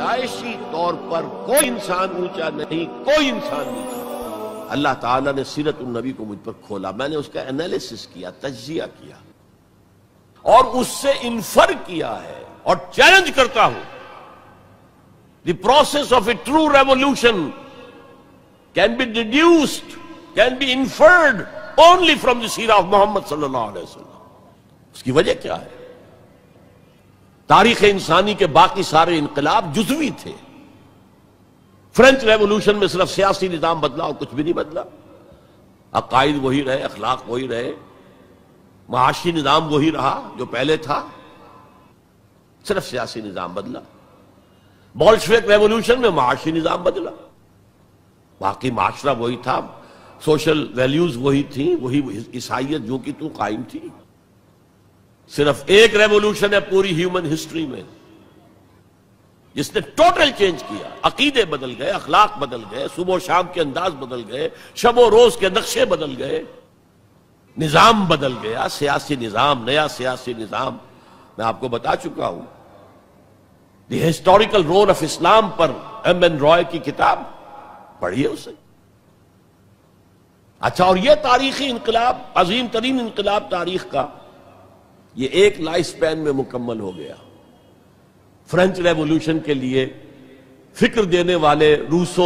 پیدائشی طور پر کوئی انسان اونچا نہیں، کوئی انسان نیچا۔ اللہ تعالیٰ نے سیرت النبی کو مجھ پر کھولا، میں نے اس کا انالیسس کیا، تجزیہ کیا، اور اس سے انفر کیا ہے اور چیلنج کرتا ہوں۔ The process of a true revolution can be deduced, can be inferred only from the سیرہ of محمد صلی اللہ علیہ وسلم۔ اس کی وجہ کیا ہے؟ تاریخ انسانی کے باقی سارے انقلاب جزوی تھے۔ فرینچ ریولوشن میں صرف سیاسی نظام بدلا اور کچھ بھی نہیں بدلا، عقائد وہی رہے، اخلاق وہی رہے، معاشی نظام وہی رہا جو پہلے تھا، صرف سیاسی نظام بدلا۔ بولشوک ریولوشن میں معاشی نظام بدلا، باقی معاشرہ وہی تھا، سوشل ویلیوز وہی تھیں، وہی عیسائیت جو کی تو قائم تھی۔ صرف ایک ریولوشن ہے پوری ہیومن ہسٹری میں جس نے ٹوٹل چینج کیا، عقیدے بدل گئے، اخلاق بدل گئے، صبح و شام کے انداز بدل گئے، شب و روز کے نقشے بدل گئے، نظام بدل گیا، سیاسی نظام، نیا سیاسی نظام۔ میں آپ کو بتا چکا ہوں، the historical role of Islam پر ایم این رائے کی کتاب پڑھیے اسے۔ اچھا، اور یہ تاریخی انقلاب، عظیم ترین انقلاب تاریخ کا، یہ ایک لائف سپین میں مکمل ہو گیا۔ فرینچ ریولوشن کے لیے فکر دینے والے روسو،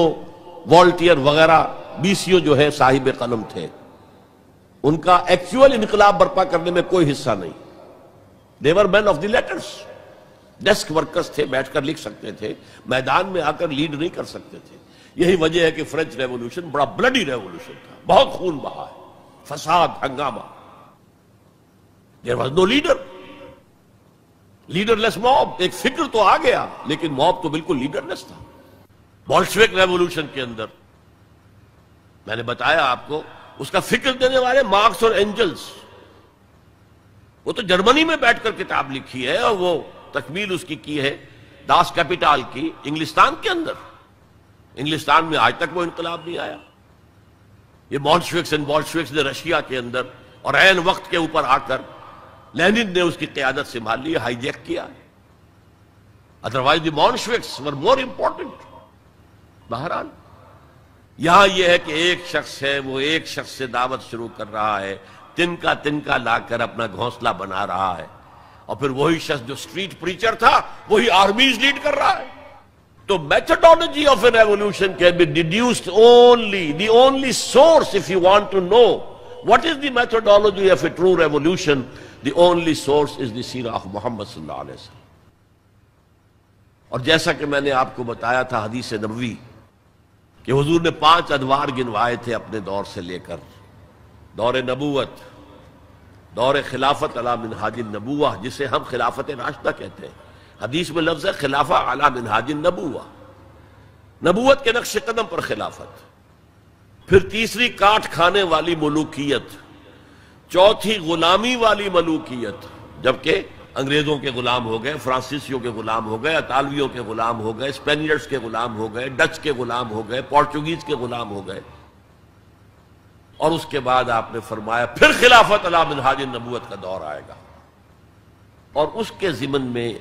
والٹیئر وغیرہ بیسیوں جو ہے صاحب قلم تھے، ان کا ایکچوئل انقلاب برپا کرنے میں کوئی حصہ نہیں۔ they were men of the letters، desk workers تھے، بیٹھ کر لکھ سکتے تھے، میدان میں آ کر لیڈ نہیں کر سکتے تھے۔ یہی وجہ ہے کہ فرینچ ریولوشن بڑا بلڈی ریولوشن تھا، بہت خون بہا ہے، فساد، ہنگامہ۔ there was no leader، leader less mob. ایک فکر تو آ گیا لیکن موب تو بالکل لیڈر لیس تھا۔ بولشوک ریولوشن کے اندر میں نے بتایا آپ کو، اس کا فکر دینے والے مارکس اور اینجلز، وہ تو جرمنی میں بیٹھ کر کتاب لکھی ہے، اور وہ تکمیل اس کی ہے داس کیپیٹال کی انگلستان کے اندر۔ انگلستان میں آج تک وہ انقلاب نہیں آیا۔ یہ بولشوکس نے رشیا کے اندر اور عین وقت کے اوپر آ کر لینن نے اس کی قیادت سنبھال لی، ہائی جیک کیا۔ ادروائز دی بولشوکس ور مور امپورٹنٹ۔ بہرحال یہاں یہ ہے کہ ایک شخص ہے، وہ ایک شخص سے دعوت شروع کر رہا ہے، تنکا لا کر اپنا گھونسلہ بنا رہا ہے، اور پھر وہی شخص جو اسٹریٹ پریچر تھا وہی آرمیز لیڈ کر رہا ہے۔ تو methodology of a revolution can be deduced only, the only source if you want to know what is the methodology of a true revolution, the only source is the سیرہ of محمد صلی اللہ علیہ وسلم۔ اور جیسا کہ میں نے آپ کو بتایا تھا حدیث نبوی کہ حضور نے 5 ادوار گنوائے تھے اپنے دور سے لے کر، دور نبوت، دور خلافت علی منہاج النبوہ، جسے ہم خلافت راشدہ کہتے ہیں۔ حدیث میں لفظ ہے خلافہ علی منہاج النبوہ، نبوت کے نقش قدم پر خلافت۔ پھر تیسری کاٹ کھانے والی ملوکیت، چوتھی غلامی والی ملوکیت، جبکہ انگریزوں کے غلام ہو گئے، فرانسیسیوں کے غلام ہو گئے، اطالویوں کے غلام ہو گئے، اسپینیئرز کے غلام ہو گئے، ڈچ کے غلام ہو گئے، پورچوگیز کے غلام ہو گئے۔ اور اس کے بعد آپ نے فرمایا پھر خلافت علی منہاج النبوت کا دور آئے گا، اور اس کے ضمن میں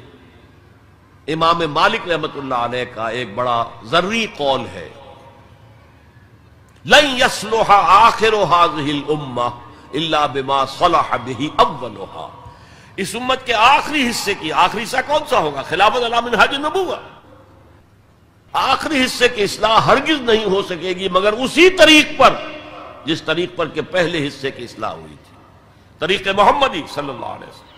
امام مالک رحمۃ اللہ علیہ کا ایک بڑا ذری قول ہے، لن يصلح آخر هذه الامة الا بما صلح به اولها۔ اس امت کے آخری حصے کی، آخری حصہ کون سا ہوگا؟ خلافت علی منہاج النبوہ۔ آخری حصے کی اصلاح ہرگز نہیں ہو سکے گی مگر اسی طریق پر جس طریق پر کہ پہلے حصے کی اصلاح ہوئی تھی، طریق محمدی صلی اللہ علیہ وسلم۔